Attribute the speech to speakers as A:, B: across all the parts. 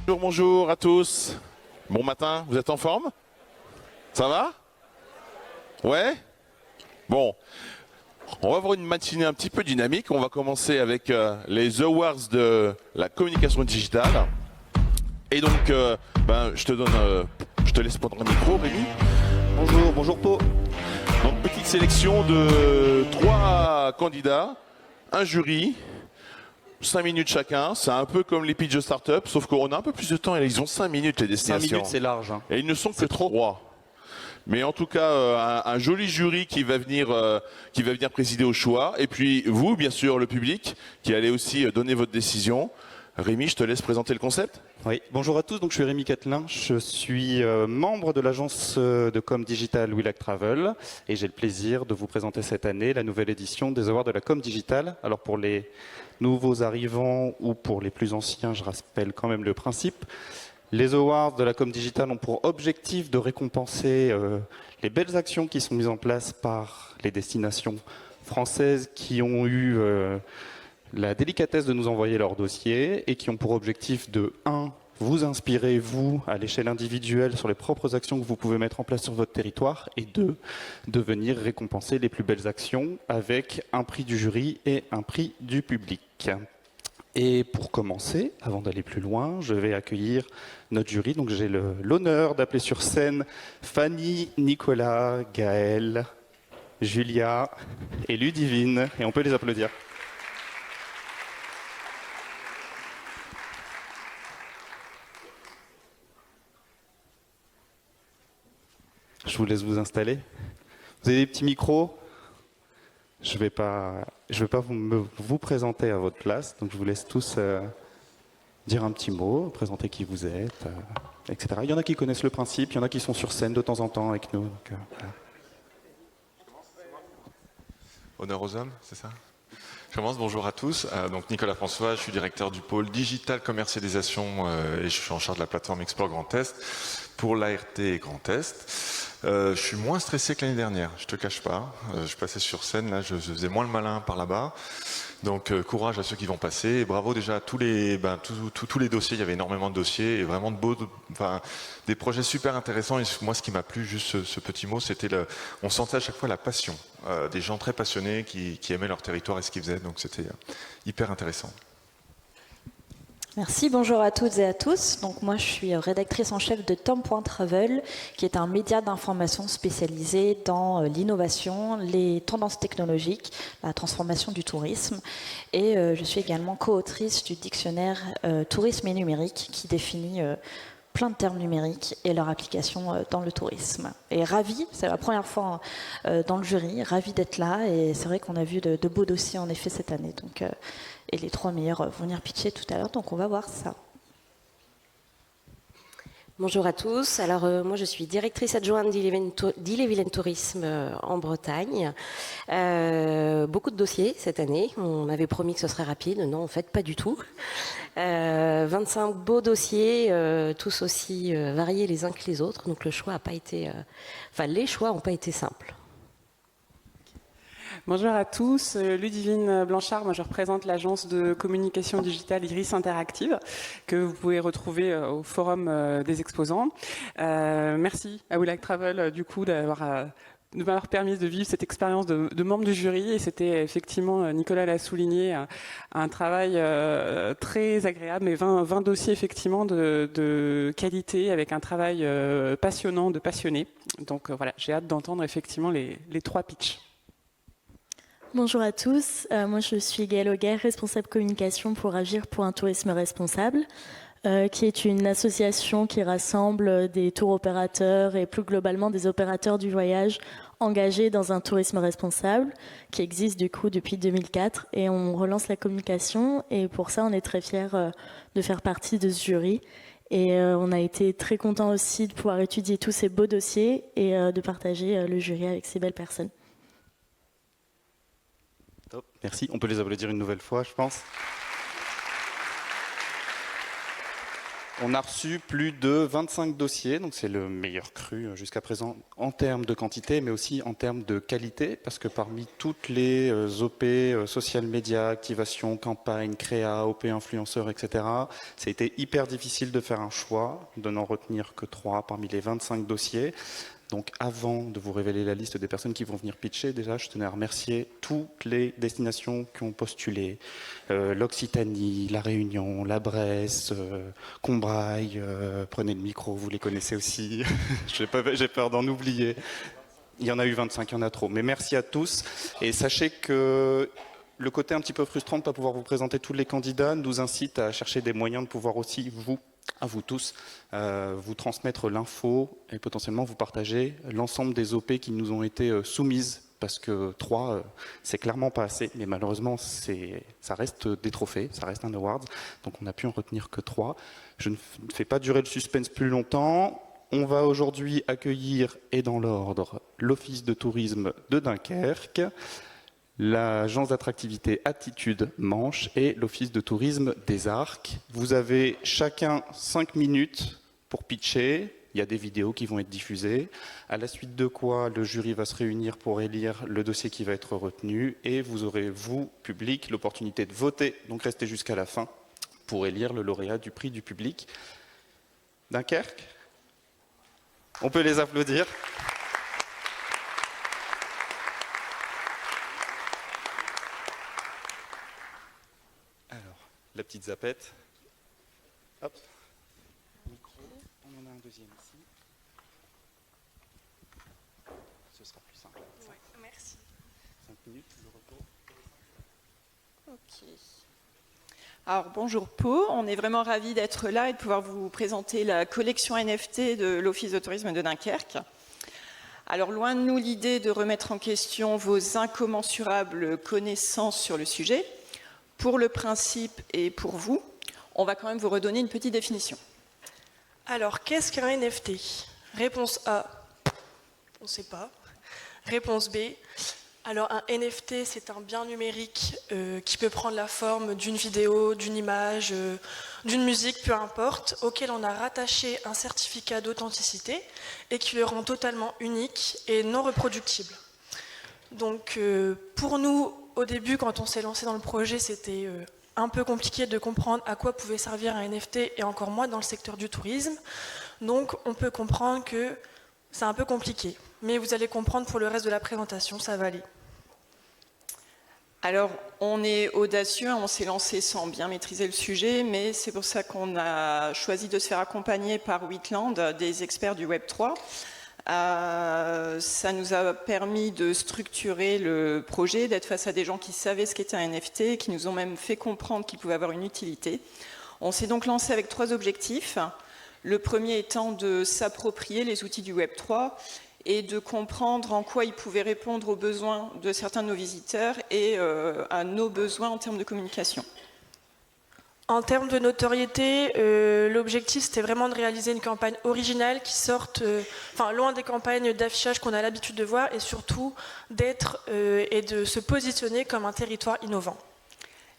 A: Bonjour à tous. Bon matin, vous êtes en forme? Ça va? Ouais? Bon, on va avoir une matinée un petit peu dynamique. On va commencer avec les awards de la communication digitale. Et donc, je te laisse prendre le micro, Rémi.
B: Bonjour Po.
A: Donc, petite sélection de 3 candidats, un jury, 5 minutes chacun. C'est un peu comme les pitchs de start-up, sauf qu'on a un peu plus de temps et ils ont 5 minutes les
B: 5
A: destinations.
B: minutes, c'est large.
A: Et ils ne sont que 3. Mais en tout cas, un joli jury qui va venir présider au choix. Et puis vous, bien sûr, le public, qui allez aussi donner votre décision. Rémi, je te laisse présenter le concept.
B: Oui, bonjour à tous, donc je suis Rémi Catelin, je suis membre de l'agence de com digital We Like Travel et j'ai le plaisir de vous présenter cette année la nouvelle édition des Awards de la com digital. Alors pour les nouveaux arrivants ou pour les plus anciens, je rappelle quand même le principe. Les Awards de la com digital ont pour objectif de récompenser les belles actions qui sont mises en place par les destinations françaises qui ont eu la délicatesse de nous envoyer leurs dossiers et qui ont pour objectif de 1. Vous inspirer, vous, à l'échelle individuelle, sur les propres actions que vous pouvez mettre en place sur votre territoire, et 2. de venir récompenser les plus belles actions avec un prix du jury et un prix du public. Et pour commencer, avant d'aller plus loin, je vais accueillir notre jury. Donc j'ai l'honneur d'appeler sur scène Fanny, Nicolas, Gaël, Julia et Ludivine, et on peut les applaudir. Je vous laisse vous installer. Vous avez des petits micros. Je vais pas vous présenter à votre place, donc je vous laisse tous dire un petit mot, présenter qui vous êtes, etc. Il y en a qui connaissent le principe, il y en a qui sont sur scène de temps en temps avec nous. Donc, voilà.
C: Honneur aux hommes, c'est ça? Je commence, bonjour à tous. Donc Nicolas François, je suis directeur du pôle Digital Commercialisation et je suis en charge de la plateforme Explore Grand Est pour l'ART et Grand Est. Je suis moins stressé que l'année dernière, je te cache pas. Je passais sur scène, là, je faisais moins le malin par là-bas. Donc courage à ceux qui vont passer. Et bravo déjà à tous les dossiers. Il y avait énormément de dossiers et vraiment des projets super intéressants. Et moi, ce qui m'a plu, juste ce petit mot, c'était on sentait à chaque fois la passion. Des gens très passionnés qui aimaient leur territoire et ce qu'ils faisaient. Donc c'était hyper intéressant.
D: Merci, bonjour à toutes et à tous. Donc moi je suis rédactrice en chef de Tom.Travel, qui est un média d'information spécialisé dans l'innovation, les tendances technologiques, la transformation du tourisme. Et je suis également co-autrice du dictionnaire Tourisme et numérique, qui définit plein de termes numériques et leur application dans le tourisme. Et ravie, c'est la première fois dans le jury, ravie d'être là. Et c'est vrai qu'on a vu de beaux dossiers en effet cette année. Donc, et les 3 meilleurs vont venir pitcher tout à l'heure, donc on va voir ça.
E: Bonjour à tous. Alors moi je suis directrice adjointe d'Ille-et-Vilaine Tourisme en Bretagne. Beaucoup de dossiers cette année. On avait promis que ce serait rapide. Non, en fait, pas du tout. 25 beaux dossiers, tous aussi variés les uns que les autres. Donc le choix n'a pas été, les choix n'ont pas été simples.
F: Bonjour à tous, Ludivine Blanchard, moi je représente l'agence de communication digitale Iris Interactive que vous pouvez retrouver au forum des exposants. Merci à We Like Travel du coup de m'avoir permis de vivre cette expérience de membre du jury, et c'était effectivement, Nicolas l'a souligné, un travail très agréable, mais 20 dossiers effectivement de qualité, avec un travail passionnant de passionnés. Donc voilà, j'ai hâte d'entendre effectivement les 3 pitchs.
G: Bonjour à tous, moi je suis Gaëlle Auguer, responsable communication pour Agir pour un tourisme responsable, qui est une association qui rassemble des tours opérateurs et plus globalement des opérateurs du voyage engagés dans un tourisme responsable, qui existe du coup depuis 2004, et on relance la communication, et pour ça on est très fiers de faire partie de ce jury. Et on a été très contents aussi de pouvoir étudier tous ces beaux dossiers et de partager le jury avec ces belles personnes.
B: Top. Merci. On peut les applaudir une nouvelle fois, je pense. On a reçu plus de 25 dossiers, donc c'est le meilleur cru jusqu'à présent en termes de quantité, mais aussi en termes de qualité, parce que parmi toutes les OP, social media, activation, campagne, créa, OP influenceurs, etc., ça a été hyper difficile de faire un choix, de n'en retenir que 3 parmi les 25 dossiers. Donc avant de vous révéler la liste des personnes qui vont venir pitcher, déjà je tenais à remercier toutes les destinations qui ont postulé. L'Occitanie, la Réunion, la Bresse, Combraille, prenez le micro, vous les connaissez aussi, j'ai peur d'en oublier. Il y en a eu 25, il y en a trop. Mais merci à tous et sachez que le côté un petit peu frustrant de ne pas pouvoir vous présenter tous les candidats nous incite à chercher des moyens de pouvoir aussi à vous tous, vous transmettre l'info et potentiellement vous partager l'ensemble des OP qui nous ont été soumises, parce que 3, c'est clairement pas assez, mais malheureusement, ça reste des trophées, ça reste un award, donc on n'a pu en retenir que 3. Je ne fais pas durer le suspense plus longtemps. On va aujourd'hui accueillir, et dans l'ordre, l'Office de tourisme de Dunkerque, l'agence d'attractivité Attitude Manche et l'Office de tourisme des Arcs. Vous avez chacun 5 minutes pour pitcher. Il y a des vidéos qui vont être diffusées. À la suite de quoi, le jury va se réunir pour élire le dossier qui va être retenu. Et vous aurez, vous, public, l'opportunité de voter. Donc restez jusqu'à la fin pour élire le lauréat du prix du public. Dunkerque ? On peut les applaudir. La petite zapette. Hop. Micro. On en a un deuxième ici. Ce sera plus simple.
H: Ouais, merci.
B: 5 minutes, le repos.
H: Ok. Alors bonjour Pau, on est vraiment ravis d'être là et de pouvoir vous présenter la collection NFT de l'Office de tourisme de Dunkerque. Alors loin de nous l'idée de remettre en question vos incommensurables connaissances sur le sujet. Pour le principe et pour vous, on va quand même vous redonner une petite définition.
I: Alors, qu'est-ce qu'un NFT? Réponse A, on ne sait pas. Réponse B, alors un NFT, c'est un bien numérique qui peut prendre la forme d'une vidéo, d'une image, d'une musique, peu importe, auquel on a rattaché un certificat d'authenticité et qui le rend totalement unique et non reproductible. Donc, pour nous, au début, quand on s'est lancé dans le projet, c'était un peu compliqué de comprendre à quoi pouvait servir un NFT et encore moins dans le secteur du tourisme. Donc on peut comprendre que c'est un peu compliqué. Mais vous allez comprendre pour le reste de la présentation, ça va aller.
H: Alors on est audacieux, on s'est lancé sans bien maîtriser le sujet, mais c'est pour ça qu'on a choisi de se faire accompagner par Wheatland, des experts du Web3. Ça nous a permis de structurer le projet, d'être face à des gens qui savaient ce qu'était un NFT, qui nous ont même fait comprendre qu'il pouvait avoir une utilité. On s'est donc lancé avec 3 objectifs. Le premier étant de s'approprier les outils du Web3 et de comprendre en quoi ils pouvaient répondre aux besoins de certains de nos visiteurs et à nos besoins en termes de communication.
I: En termes de notoriété, l'objectif c'était vraiment de réaliser une campagne originale qui sorte, loin des campagnes d'affichage qu'on a l'habitude de voir et surtout d'être et de se positionner comme un territoire innovant.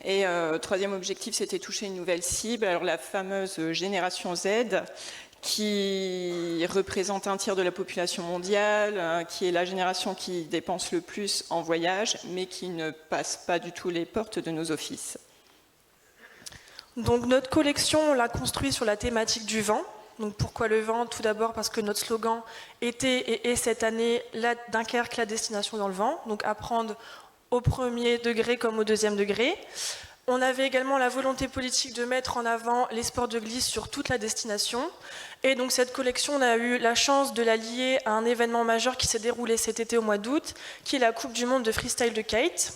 H: Et troisième objectif, c'était toucher une nouvelle cible, alors la fameuse génération Z, qui représente un tiers de la population mondiale, qui est la génération qui dépense le plus en voyage, mais qui ne passe pas du tout les portes de nos offices.
I: Donc notre collection, on l'a construite sur la thématique du vent. Donc pourquoi le vent? Tout d'abord parce que notre slogan était et est cette année Dunkerque, la destination dans le vent. Donc apprendre au premier degré comme au deuxième degré. On avait également la volonté politique de mettre en avant les sports de glisse sur toute la destination. Et donc cette collection, on a eu la chance de la lier à un événement majeur qui s'est déroulé cet été au mois d'août, qui est la Coupe du Monde de freestyle de kite.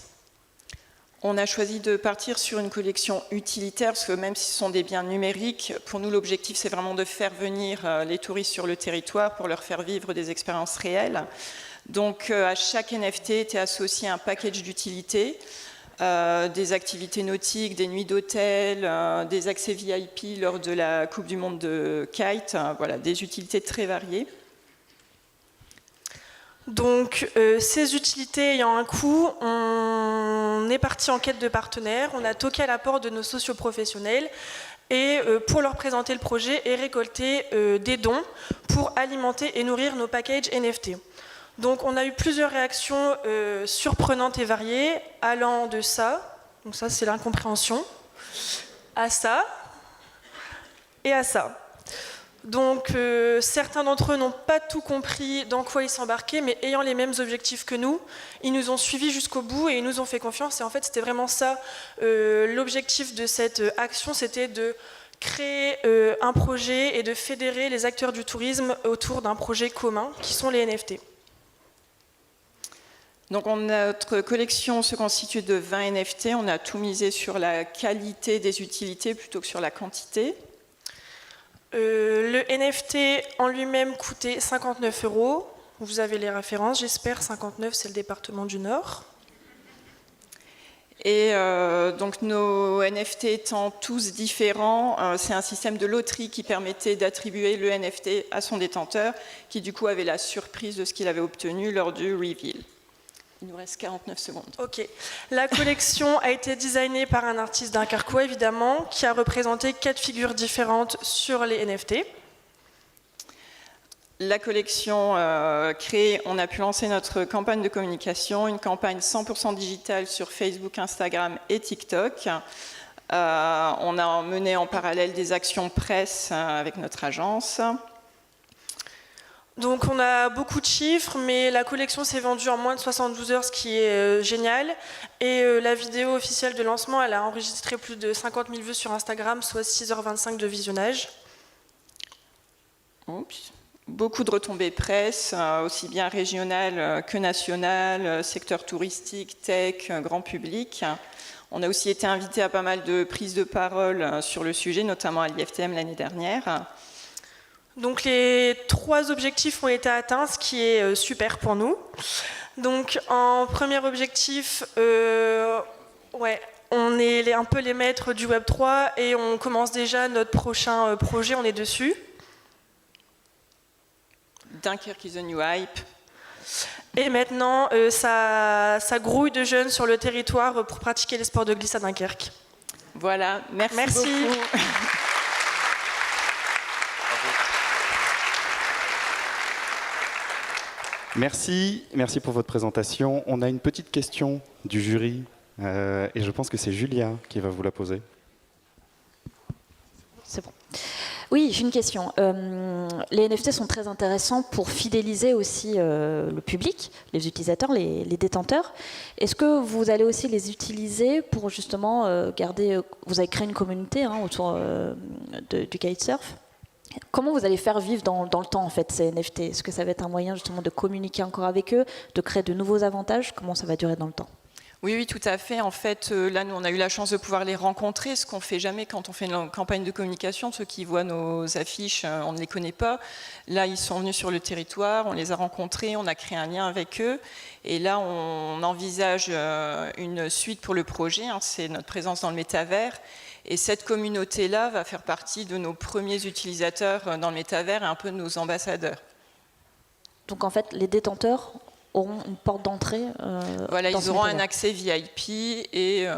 H: On a choisi de partir sur une collection utilitaire, parce que même si ce sont des biens numériques, pour nous l'objectif c'est vraiment de faire venir les touristes sur le territoire pour leur faire vivre des expériences réelles. Donc à chaque NFT était associé un package d'utilité, des activités nautiques, des nuits d'hôtel, des accès VIP lors de la Coupe du Monde de kite, voilà, des utilités très variées.
I: Donc ces utilités ayant un coût, on est parti en quête de partenaires, on a toqué à la porte de nos socioprofessionnels et pour leur présenter le projet et récolter des dons pour alimenter et nourrir nos packages NFT. Donc on a eu plusieurs réactions surprenantes et variées, allant de ça, donc ça c'est l'incompréhension, à ça et à ça. Donc certains d'entre eux n'ont pas tout compris dans quoi ils s'embarquaient, mais ayant les mêmes objectifs que nous, ils nous ont suivis jusqu'au bout et ils nous ont fait confiance. Et en fait, c'était vraiment ça, l'objectif de cette action, c'était de créer un projet et de fédérer les acteurs du tourisme autour d'un projet commun, qui sont les NFT.
H: Donc notre collection se constitue de 20 NFT. On a tout misé sur la qualité des utilités plutôt que sur la quantité.
I: Le NFT en lui-même coûtait 59 €. Vous avez les références, j'espère. 59, c'est le département du Nord.
H: Et donc nos NFT étant tous différents, c'est un système de loterie qui permettait d'attribuer le NFT à son détenteur, qui du coup avait la surprise de ce qu'il avait obtenu lors du reveal. Il nous reste 49 secondes.
I: Ok. La collection a été designée par un artiste dunkerquois, évidemment, qui a représenté 4 figures différentes sur les NFT.
H: La collection créée, on a pu lancer notre campagne de communication, une campagne 100% digitale sur Facebook, Instagram et TikTok. On a mené en parallèle des actions presse avec notre agence.
I: Donc on a beaucoup de chiffres, mais la collection s'est vendue en moins de 72 heures, ce qui est génial. Et la vidéo officielle de lancement, elle a enregistré plus de 50 000 vues sur Instagram, soit 6h25 de visionnage.
H: Oups. Beaucoup de retombées presse, aussi bien régionales que nationales, secteur touristique, tech, grand public. On a aussi été invité à pas mal de prises de parole sur le sujet, notamment à l'IFTM l'année dernière.
I: Donc les 3 objectifs ont été atteints, ce qui est super pour nous. Donc en premier objectif, on est un peu les maîtres du Web3 et on commence déjà notre prochain projet, on est dessus.
H: Dunkerque is a new hype.
I: Et maintenant, ça grouille de jeunes sur le territoire pour pratiquer les sports de glisse à Dunkerque.
H: Voilà, merci beaucoup.
B: Merci pour votre présentation. On a une petite question du jury et je pense que c'est Julia qui va vous la poser.
D: C'est bon. Oui, j'ai une question. Les NFT sont très intéressants pour fidéliser aussi le public, les utilisateurs, les détenteurs. Est-ce que vous allez aussi les utiliser pour justement garder... Vous avez créé une communauté autour du kitesurf. Comment vous allez faire vivre dans le temps en fait ces NFT? Est-ce que ça va être un moyen justement de communiquer encore avec eux, de créer de nouveaux avantages? Comment ça va durer dans le temps?
H: Oui, tout à fait. En fait, là, nous, on a eu la chance de pouvoir les rencontrer, ce qu'on ne fait jamais quand on fait une campagne de communication. Ceux qui voient nos affiches, on ne les connaît pas. Là, ils sont venus sur le territoire, on les a rencontrés, on a créé un lien avec eux. Et là, on envisage une suite pour le projet. C'est notre présence dans le métavers. Et cette communauté-là va faire partie de nos premiers utilisateurs dans le métavers et un peu de nos ambassadeurs.
D: Donc, en fait, les détenteurs auront une porte d'entrée.
H: Voilà, ils auront un accès VIP et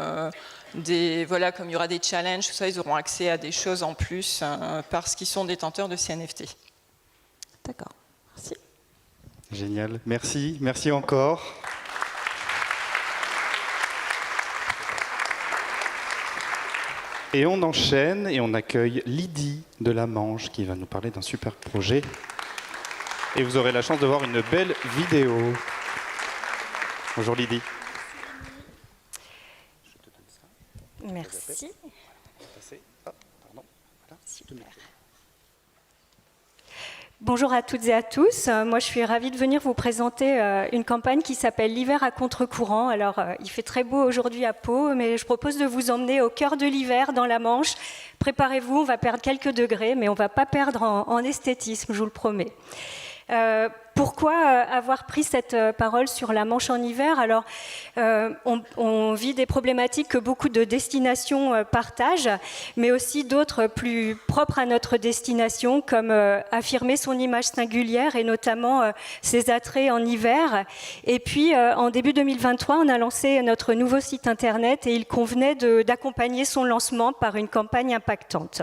H: comme il y aura des challenges, tout ça, ils auront accès à des choses en plus parce qu'ils sont détenteurs de ces NFT.
D: D'accord, merci.
B: Génial, merci encore. Et on enchaîne et on accueille Lydie de la Manche qui va nous parler d'un super projet. Et vous aurez la chance de voir une belle vidéo. Bonjour Lydie.
J: Merci. Super. Bonjour à toutes et à tous. Moi, je suis ravie de venir vous présenter une campagne qui s'appelle l'hiver à contre-courant. Alors, il fait très beau aujourd'hui à Pau, mais je propose de vous emmener au cœur de l'hiver, dans la Manche. Préparez-vous, on va perdre quelques degrés, mais on ne va pas perdre en esthétisme, je vous le promets. Pourquoi avoir pris cette parole sur la Manche en hiver? Alors, on vit des problématiques que beaucoup de destinations partagent, mais aussi d'autres plus propres à notre destination, comme affirmer son image singulière et notamment ses attraits en hiver. Et puis, en début 2023, on a lancé notre nouveau site internet et il convenait d'accompagner son lancement par une campagne impactante.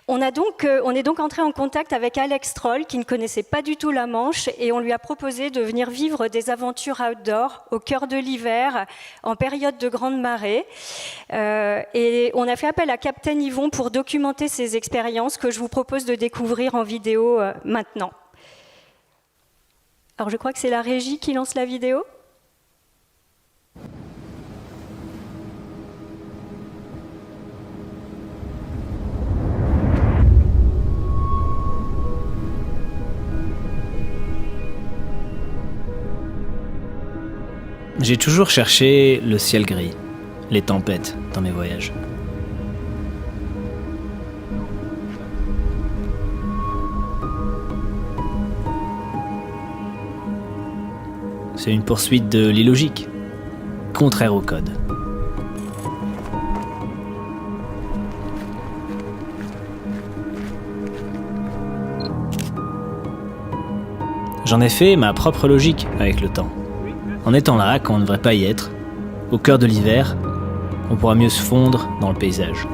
J: On est donc entré en contact avec Alex Troll, qui ne connaissait pas du tout la Manche, et on lui a proposé de venir vivre des aventures outdoor au cœur de l'hiver, en période de grande marée. Et on a fait appel à Captain Yvon pour documenter ces expériences que je vous propose de découvrir en vidéo maintenant. Alors je crois que c'est la régie qui lance la vidéo.
K: J'ai toujours cherché le ciel gris, les tempêtes dans mes voyages. C'est une poursuite de l'illogique, contraire au code. J'en ai fait ma propre logique avec le temps. En étant là, quand on ne devrait pas y être, au cœur de l'hiver, on pourra mieux se fondre dans le paysage.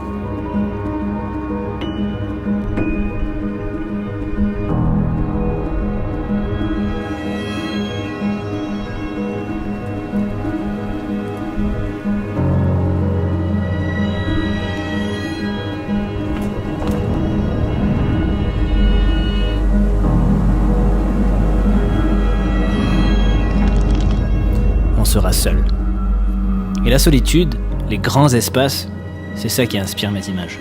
K: Sera seul. Et la solitude, les grands espaces, c'est ça qui inspire mes images.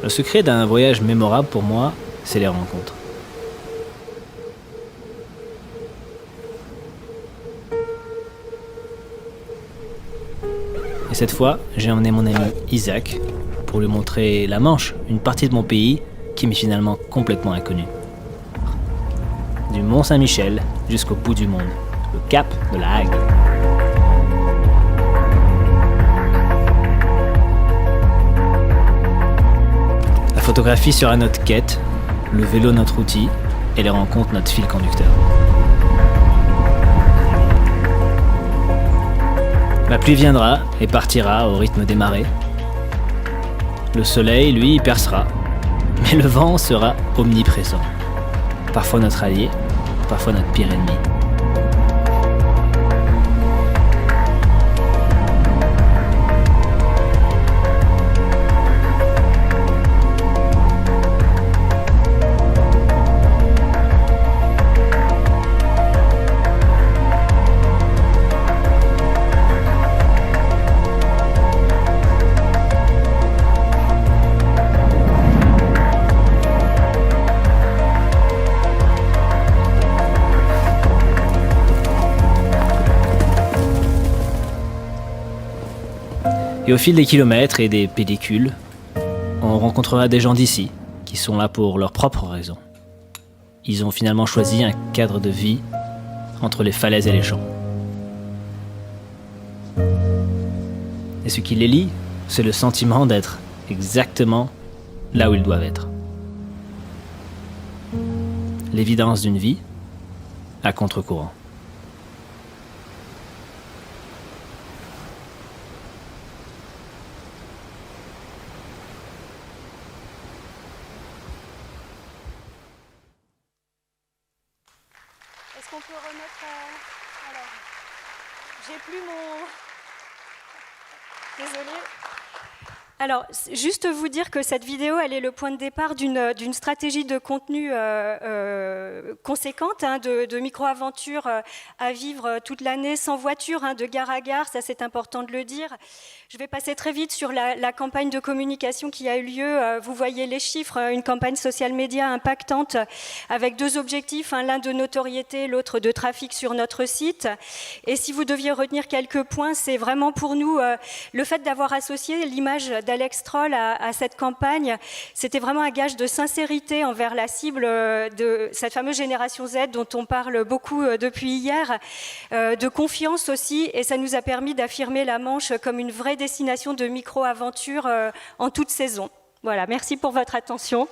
K: Le secret d'un voyage mémorable pour moi, c'est les rencontres. Et cette fois, j'ai emmené mon ami Isaac pour lui montrer la Manche, une partie de mon pays qui m'est finalement complètement inconnue. Du Mont Saint-Michel jusqu'au bout du monde, le cap de la Hague. La photographie sera notre quête, le vélo notre outil et les rencontres notre fil conducteur. La pluie viendra et partira au rythme des marées. Le soleil, lui, percera, mais le vent sera omniprésent. Parfois notre allié, parfois notre pire ennemi. Et au fil des kilomètres et des pellicules, on rencontrera des gens d'ici, qui sont là pour leurs propres raisons. Ils ont finalement choisi un cadre de vie entre les falaises et les champs. Et ce qui les lie, c'est le sentiment d'être exactement là où ils doivent être. L'évidence d'une vie à contre-courant.
J: Est-ce qu'on peut remettre... Alors, j'ai plus mon... Désolée. Alors, juste vous dire que cette vidéo, elle est le point de départ d'une stratégie de contenu conséquente, hein, de micro-aventure à vivre toute l'année sans voiture, hein, de gare à gare, ça c'est important de le dire. Je vais passer très vite sur la campagne de communication qui a eu lieu. Vous voyez les chiffres, une campagne social média impactante avec 2 objectifs, hein, l'un de notoriété, l'autre de trafic sur notre site. Et si vous deviez retenir quelques points, c'est vraiment pour nous le fait d'avoir associé l'image d'Alex Troll à cette campagne. C'était vraiment un gage de sincérité envers la cible de cette fameuse génération Z dont on parle beaucoup depuis hier, de confiance aussi, et ça nous a permis d'affirmer la Manche comme une vraie destination de micro-aventure en toute saison. Voilà, merci pour votre attention.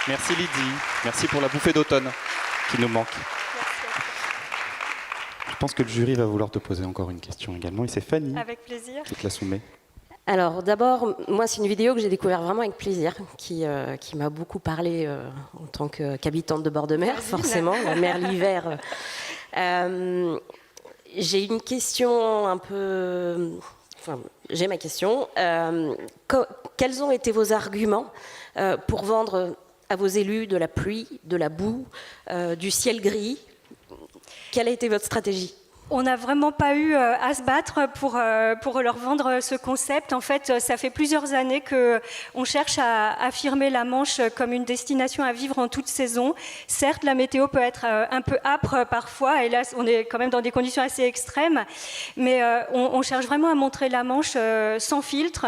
B: Merci Lydie, merci pour la bouffée d'automne qui nous manque. Je pense que le jury va vouloir te poser encore une question également, et c'est Fanny.
J: Avec plaisir.
B: Qui te la soumet.
E: Alors d'abord, moi c'est une vidéo que j'ai découverte vraiment avec plaisir, qui m'a beaucoup parlé en tant qu'habitante de bord de mer, forcément, la mer l'hiver. J'ai une question un peu... Enfin, j'ai ma question. Quels ont été vos arguments pour vendre à vos élus de la pluie, de la boue, du ciel gris? Quelle a été votre stratégie?
J: On n'a vraiment pas eu à se battre pour leur vendre ce concept. En fait, ça fait plusieurs années qu'on cherche à affirmer la Manche comme une destination à vivre en toute saison. Certes, la météo peut être un peu âpre parfois, et là, on est quand même dans des conditions assez extrêmes, mais on cherche vraiment à montrer la Manche sans filtre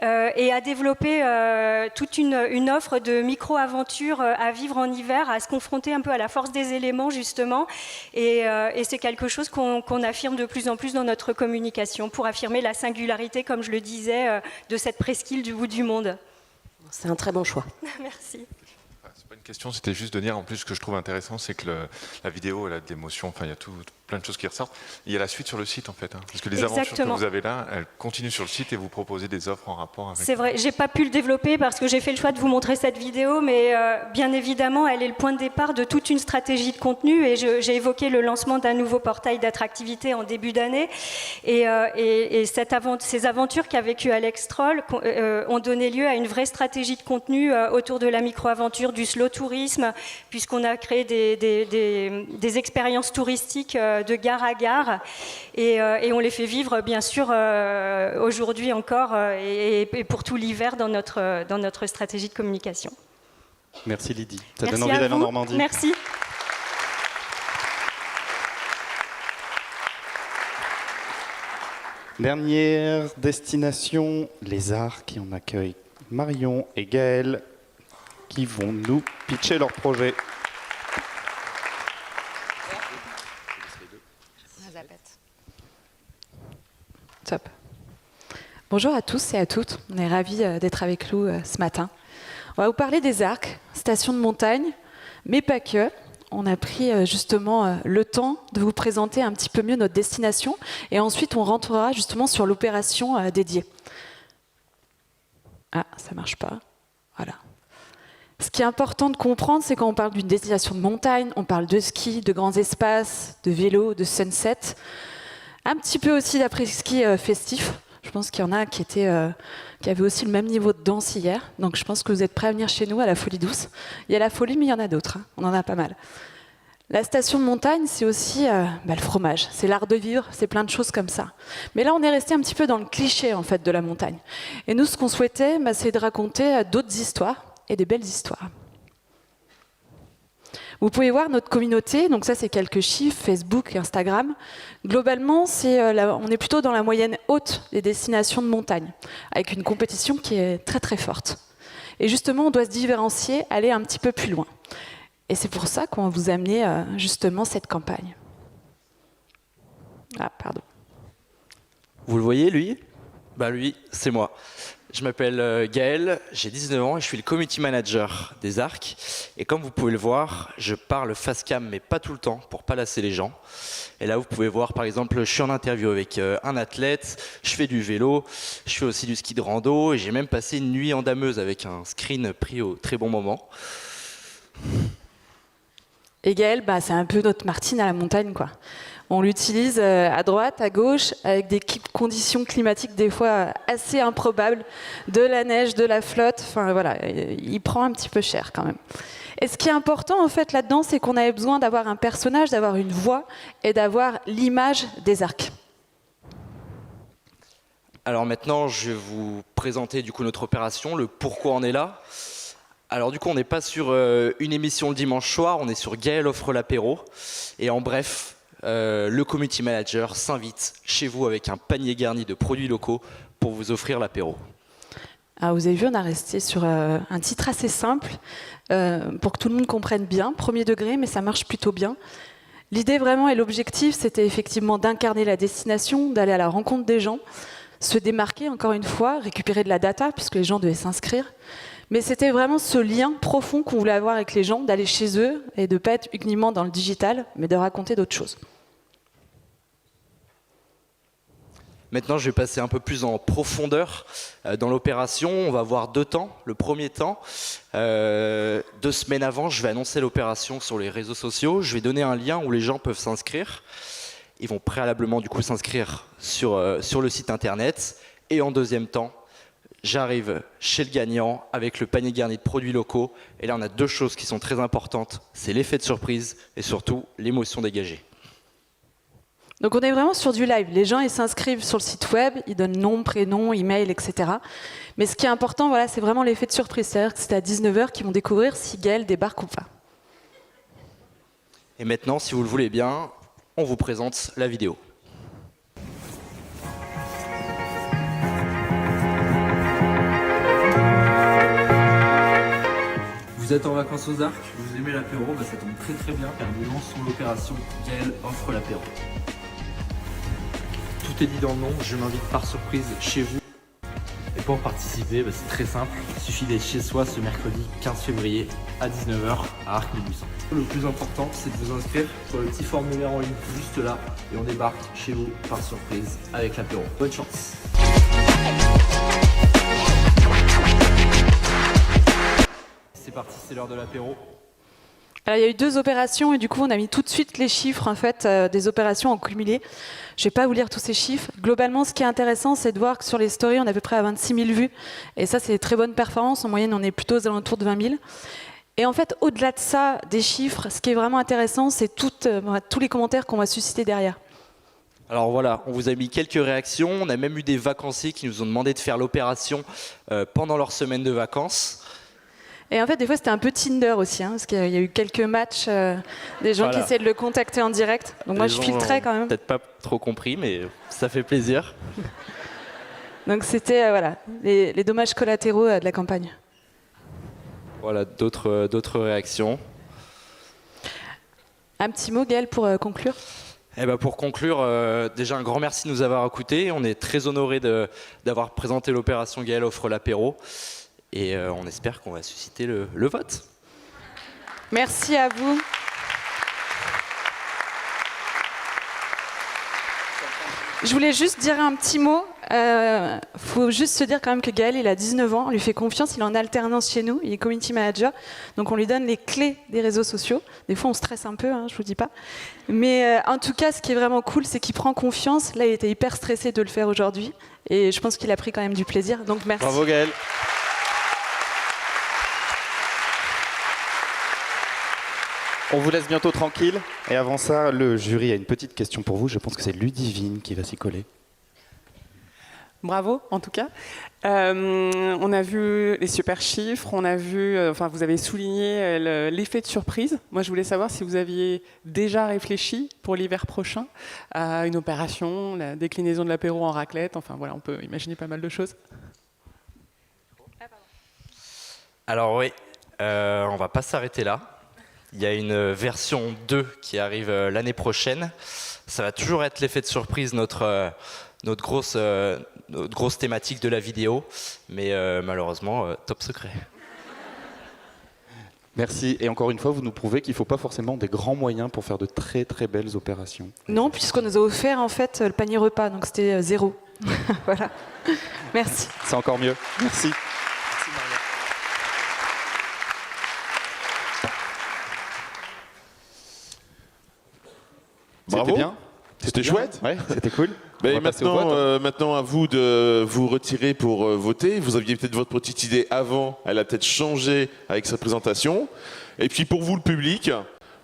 J: et à développer toute une offre de micro-aventures à vivre en hiver, à se confronter un peu à la force des éléments, justement. Et c'est quelque chose qu'on affirme de plus en plus dans notre communication pour affirmer la singularité, comme je le disais, de cette presqu'île du bout du monde.
E: C'est un très bon choix.
J: Merci.
C: C'est pas une question, c'était juste de dire, en plus, ce que je trouve intéressant, c'est que la vidéo, elle a de l'émotion, enfin, il y a plein de choses qui ressortent. Il y a la suite sur le site, en fait, hein, parce que les aventures que vous avez là, elles continuent sur le site et vous proposez des offres en rapport avec...
J: C'est vrai, j'ai pas pu le développer parce que j'ai fait le choix de vous montrer cette vidéo, mais bien évidemment, elle est le point de départ de toute une stratégie de contenu, et j'ai évoqué le lancement d'un nouveau portail d'attractivité en début d'année, et ces aventures qu'a vécu Alex Troll ont donné lieu à une vraie stratégie de contenu autour de la micro-aventure, du slow tourisme, puisqu'on a créé des expériences touristiques de gare à gare, et on les fait vivre bien sûr aujourd'hui encore et pour tout l'hiver dans notre stratégie de communication.
B: Merci Lydie, ça donne envie d'aller en Normandie.
J: Merci.
B: Dernière destination, les Arcs, qui en accueille Marion et Gaël, qui vont nous pitcher leur projet.
L: Top. Bonjour à tous et à toutes, on est ravis d'être avec vous ce matin. On va vous parler des Arcs, station de montagne, mais pas que. On a pris justement le temps de vous présenter un petit peu mieux notre destination, et ensuite on rentrera justement sur l'opération dédiée. Ah, ça marche pas. Voilà. Ce qui est important de comprendre, c'est quand on parle d'une destination de montagne, on parle de ski, de grands espaces, de vélo, de sunset, un petit peu aussi d'après-ski festif. Je pense qu'il y en a qui avaient aussi le même niveau de danse hier. Donc je pense que vous êtes prêts à venir chez nous à la Folie Douce. Il y a la folie, mais il y en a d'autres. Hein. On en a pas mal. La station de montagne, c'est aussi le fromage. C'est l'art de vivre, c'est plein de choses comme ça. Mais là, on est resté un petit peu dans le cliché en fait de la montagne. Et nous, ce qu'on souhaitait, c'est de raconter d'autres histoires et des belles histoires. Vous pouvez voir notre communauté, donc ça c'est quelques chiffres, Facebook et Instagram. Globalement, on est plutôt dans la moyenne haute des destinations de montagne, avec une compétition qui est très très forte. Et justement, on doit se différencier, aller un petit peu plus loin. Et c'est pour ça qu'on va vous amener justement cette campagne. Ah, pardon.
M: Vous le voyez, lui ? Bah lui, c'est moi. Je m'appelle Gaël, j'ai 19 ans et je suis le community manager des Arcs. Et comme vous pouvez le voir, je parle face cam, mais pas tout le temps, pour pas lasser les gens. Et là, vous pouvez voir, par exemple, je suis en interview avec un athlète, je fais du vélo, je fais aussi du ski de rando, et j'ai même passé une nuit en dameuse avec un screen pris au très bon moment.
L: Et Gaël, c'est un peu notre Martine à la montagne, quoi. On l'utilise à droite, à gauche, avec des conditions climatiques des fois assez improbables, de la neige, de la flotte, enfin voilà, il prend un petit peu cher quand même. Et ce qui est important en fait là-dedans, c'est qu'on avait besoin d'avoir un personnage, d'avoir une voix et d'avoir l'image des arcs.
M: Alors maintenant, je vais vous présenter du coup notre opération, le pourquoi on est là. Alors du coup, on n'est pas sur une émission le dimanche soir, on est sur Gaël offre l'apéro. Et en bref, le community manager s'invite chez vous avec un panier garni de produits locaux pour vous offrir l'apéro.
L: Alors vous avez vu, on a resté sur un titre assez simple pour que tout le monde comprenne bien, premier degré, mais ça marche plutôt bien. L'idée vraiment et l'objectif, c'était effectivement d'incarner la destination, d'aller à la rencontre des gens, se démarquer encore une fois, récupérer de la data puisque les gens devaient s'inscrire. Mais c'était vraiment ce lien profond qu'on voulait avoir avec les gens, d'aller chez eux et de ne pas être uniquement dans le digital, mais de raconter d'autres choses.
M: Maintenant, je vais passer un peu plus en profondeur dans l'opération. On va voir 2 temps. Le premier temps, 2 semaines avant, je vais annoncer l'opération sur les réseaux sociaux. Je vais donner un lien où les gens peuvent s'inscrire. Ils vont préalablement du coup s'inscrire sur le site internet. Et en deuxième temps, j'arrive chez le gagnant avec le panier garni de produits locaux. Et là, on a 2 choses qui sont très importantes. C'est l'effet de surprise et surtout l'émotion dégagée.
L: Donc on est vraiment sur du live. Les gens, ils s'inscrivent sur le site web, ils donnent nom, prénom, email, etc. Mais ce qui est important, voilà, c'est vraiment l'effet de surprise. C'est-à-dire que c'est à 19h qu'ils vont découvrir si Gaël débarque ou pas.
M: Et maintenant, si vous le voulez bien, on vous présente la vidéo.
N: Vous êtes en vacances aux Arcs, vous aimez l'apéro, ça tombe très très bien car nous lançons l'opération Gaël offre l'apéro. Tout est dit dans le nom, je m'invite par surprise chez vous. Et pour participer, c'est très simple, il suffit d'être chez soi ce mercredi 15 février à 19h à Arc-Mébusan. Le plus important, c'est de vous inscrire sur le petit formulaire en ligne juste là et on débarque chez vous par surprise avec l'apéro. Bonne chance. C'est parti, c'est l'heure de l'apéro.
L: Alors, il y a eu 2 opérations et du coup on a mis tout de suite les chiffres en fait, des opérations en cumulé. Je ne vais pas vous lire tous ces chiffres. Globalement, ce qui est intéressant, c'est de voir que sur les stories, on est à peu près à 26 000 vues. Et ça, c'est des très bonnes performances. En moyenne, on est plutôt aux alentours de 20 000. Et en fait, au-delà de ça, des chiffres, ce qui est vraiment intéressant, c'est tous les commentaires qu'on va susciter derrière.
M: Alors voilà, on vous a mis quelques réactions. On a même eu des vacanciers qui nous ont demandé de faire l'opération pendant leur semaine de vacances.
L: Et en fait, des fois, c'était un peu Tinder aussi, parce qu'il y a eu quelques matchs, des gens qui essaient de le contacter en direct. Donc moi, je filtrais quand même.
M: Peut-être pas trop compris, mais ça fait plaisir.
L: Donc c'était les dommages collatéraux de la campagne.
M: Voilà, d'autres réactions.
L: Un petit mot, Gaël, pour conclure.
M: Pour conclure, déjà un grand merci de nous avoir écoutés. On est très honorés d'avoir présenté l'opération Gaël offre l'apéro. Et on espère qu'on va susciter le vote.
L: Merci à vous. Je voulais juste dire un petit mot. Faut juste se dire quand même que Gaël, il a 19 ans, on lui fait confiance, il est en alternance chez nous, il est community manager, donc on lui donne les clés des réseaux sociaux. Des fois, on stresse un peu, je vous dis pas. Mais en tout cas, ce qui est vraiment cool, c'est qu'il prend confiance. Là, il était hyper stressé de le faire aujourd'hui, et je pense qu'il a pris quand même du plaisir. Donc merci.
B: Bravo Gaël. On vous laisse bientôt tranquille. Et avant ça, le jury a une petite question pour vous. Je pense que c'est Ludivine qui va s'y coller.
F: Bravo, en tout cas. On a vu les super chiffres, on a vu, vous avez souligné l'effet de surprise. Moi, je voulais savoir si vous aviez déjà réfléchi pour l'hiver prochain à une opération, la déclinaison de l'apéro en raclette. Enfin, voilà, on peut imaginer pas mal de choses.
M: Alors oui, on va pas s'arrêter là. Il y a une version 2 qui arrive l'année prochaine. Ça va toujours être l'effet de surprise, notre grosse thématique de la vidéo. Mais malheureusement, top secret.
B: Merci. Et encore une fois, vous nous prouvez qu'il ne faut pas forcément des grands moyens pour faire de très très belles opérations.
L: Non, puisqu'on nous a offert en fait le panier repas, donc c'était 0. Voilà. Merci.
B: C'est encore mieux. Merci.
A: Bravo.
B: C'était bien.
A: C'était chouette.
B: Ouais, c'était cool.
A: Ben,
B: On va passer au vote.
A: maintenant, à vous de vous retirer pour voter. Vous aviez peut-être votre petite idée avant. Elle a peut-être changé avec sa présentation. Et puis pour vous, le public,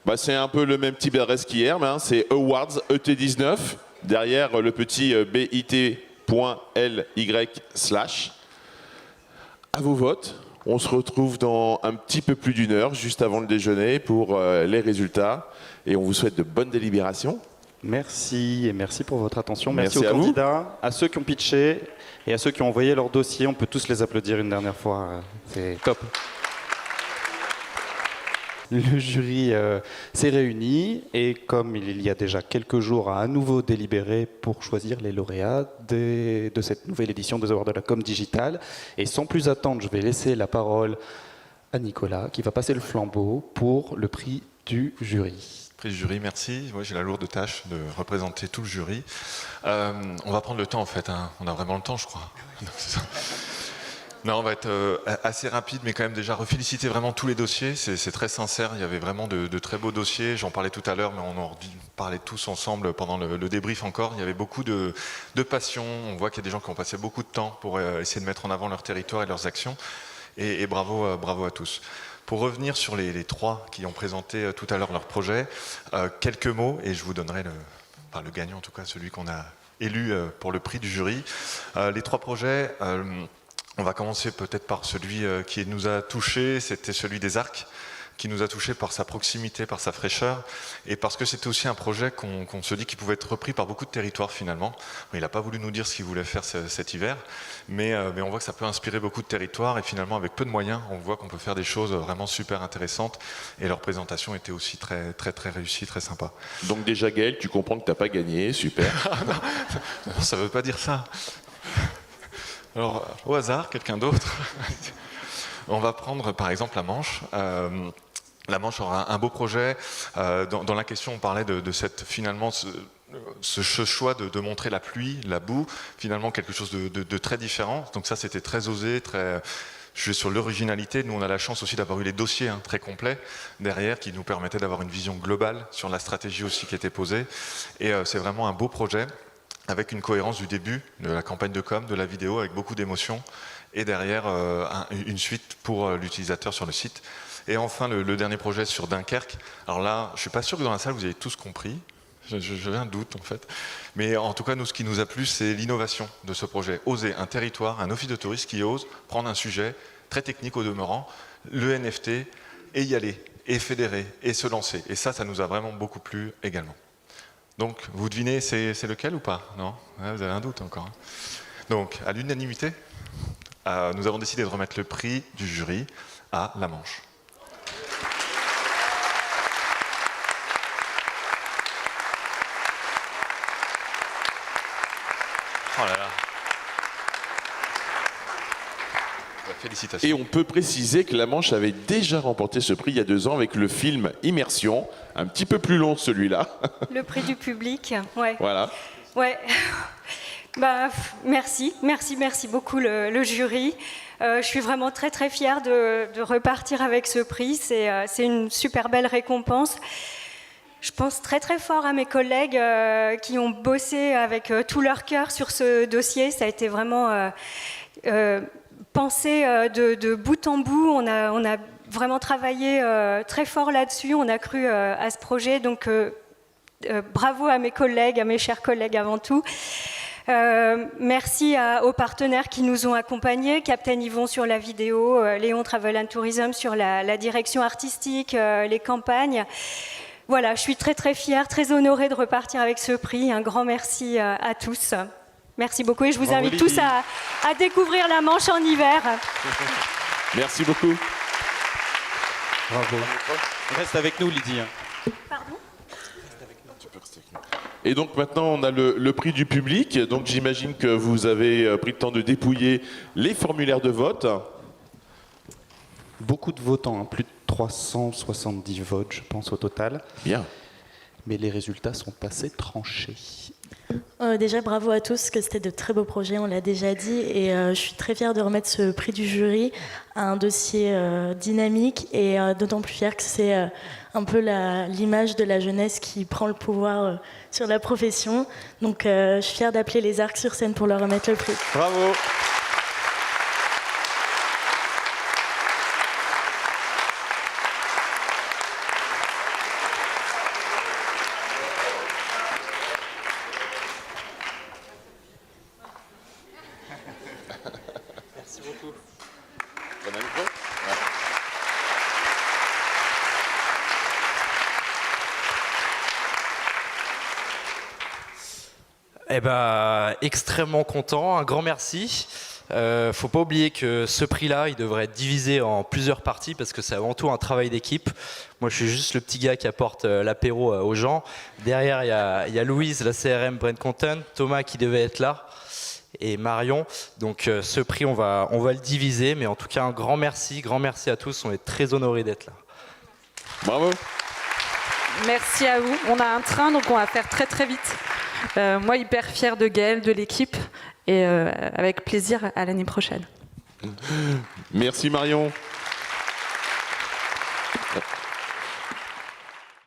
A: bah, c'est un peu le même type d'adresse qu'hier. Mais, hein, c'est Awards ET19 derrière le petit bit.ly/. À vos votes. On se retrouve dans un petit peu plus d'une heure, juste avant le déjeuner, pour les résultats. Et on vous souhaite de bonnes délibérations.
B: Merci et merci pour votre attention.
A: Merci
B: Merci
A: à
B: aux
A: vous.
B: candidats, à ceux qui ont pitché et à ceux qui ont envoyé leur dossier. On peut tous les applaudir une dernière fois. C'est top. Le jury s'est réuni et comme il y a déjà quelques jours a à nouveau délibéré pour choisir les lauréats de cette nouvelle édition des Awards de la Com Digital. Et sans plus attendre, je vais laisser la parole à Nicolas qui va passer le flambeau pour le prix du jury.
C: Prix du jury, merci. Ouais, j'ai la lourde tâche de représenter tout le jury. On va prendre le temps en fait, hein. On a vraiment le temps je crois. Non, on va être assez rapide, mais quand même déjà reféliciter vraiment tous les dossiers. C'est très sincère, il y avait vraiment de très beaux dossiers. J'en parlais tout à l'heure, mais on en parlait tous ensemble pendant le débrief encore. Il y avait beaucoup de passion. On voit qu'il y a des gens qui ont passé beaucoup de temps pour essayer de mettre en avant leur territoire et leurs actions. Et bravo à tous. Pour revenir sur les trois qui ont présenté tout à l'heure leur projet, quelques mots, et je vous donnerai le gagnant, en tout cas celui qu'on a élu pour le prix du jury. Les trois projets... on va commencer peut-être par celui qui nous a touchés, c'était celui des Arcs, qui nous a touchés par sa proximité, par sa fraîcheur, et parce que c'était aussi un projet qu'on se dit qui pouvait être repris par beaucoup de territoires finalement. Il n'a pas voulu nous dire ce qu'il voulait faire cet hiver, mais on voit que ça peut inspirer beaucoup de territoires, et finalement avec peu de moyens, on voit qu'on peut faire des choses vraiment super intéressantes, et leur présentation était aussi très, très, très réussie, très sympa.
A: Donc déjà Gaël, tu comprends que tu n'as pas gagné, super.
C: Non, ça ne veut pas dire ça. Alors, au hasard, quelqu'un d'autre. On va prendre par exemple la Manche. La Manche aura un beau projet. Dans la question, on parlait de cette, finalement, ce choix de montrer la pluie, la boue, finalement quelque chose de très différent. Donc ça, c'était très osé, très... Je vais sur l'originalité. Nous, on a la chance aussi d'avoir eu les dossiers très complets derrière qui nous permettaient d'avoir une vision globale sur la stratégie aussi qui était posée. Et c'est vraiment un beau projet, avec une cohérence du début de la campagne de com, de la vidéo, avec beaucoup d'émotions, et derrière une suite pour l'utilisateur sur le site. Et enfin, le dernier projet sur Dunkerque. Alors là, je ne suis pas sûr que dans la salle, vous avez tous compris. J'avais un doute, en fait. Mais en tout cas, nous, ce qui nous a plu, c'est l'innovation de ce projet. Oser un territoire, un office de tourisme qui ose prendre un sujet très technique au demeurant, le NFT, et y aller, et fédérer, et se lancer. Et ça nous a vraiment beaucoup plu également. Donc, vous devinez, c'est lequel ou pas? Non? Vous avez un doute encore. Donc, à l'unanimité, nous avons décidé de remettre le prix du jury à la Manche. Oh là là. Félicitations.
A: Et on peut préciser que la Manche avait déjà remporté ce prix il y a 2 ans avec le film Immersion, un petit peu plus long celui-là.
J: Le prix du public, ouais.
A: Voilà.
J: Ouais. Bah, merci beaucoup le jury. Je suis vraiment très très fière de repartir avec ce prix. C'est une super belle récompense. Je pense très très fort à mes collègues qui ont bossé avec tout leur cœur sur ce dossier. Ça a été vraiment pensé de bout en bout. On a vraiment travaillé très fort là-dessus. On a cru à ce projet. Donc bravo à mes collègues, à mes chers collègues avant tout. Merci aux partenaires qui nous ont accompagnés, Captain Yvon sur la vidéo, Léon Travel and Tourism sur la direction artistique, les campagnes. Voilà, je suis très très fière, très honorée de repartir avec ce prix. Un grand merci à tous. Merci beaucoup et je vous invite tous à découvrir la Manche en hiver.
A: Merci beaucoup.
B: Bravo. Reste avec nous, Lydie.
J: Pardon ?
A: Et donc maintenant, on a le prix du public. Donc j'imagine que vous avez pris le temps de dépouiller les formulaires de vote.
B: Beaucoup de votants, hein, plus de 370 votes, je pense, au total.
A: Bien.
B: Mais les résultats sont assez tranchés.
G: Déjà, bravo à tous, que c'était de très beaux projets, on l'a déjà dit, et je suis très fière de remettre ce prix du jury à un dossier dynamique, et d'autant plus fière que c'est un peu l'image de la jeunesse qui prend le pouvoir sur la profession. Donc, je suis fière d'appeler les Arcs sur scène pour leur remettre le prix.
B: Bravo.
C: Merci beaucoup.
M: Eh ben, extrêmement content, un grand merci. Faut pas oublier que ce prix-là, il devrait être divisé en plusieurs parties parce que c'est avant tout un travail d'équipe. Moi, je suis juste le petit gars qui apporte l'apéro aux gens. Derrière, il y a Louise, la CRM Brand Content, Thomas qui devait être là et Marion. Donc, ce prix, on va le diviser. Mais en tout cas, un grand merci à tous. On est très honorés d'être là.
A: Bravo.
L: Merci à vous. On a un train, donc on va faire très très vite. Moi, hyper fière de Gaëlle, de l'équipe, et avec plaisir à l'année prochaine.
A: Merci Marion.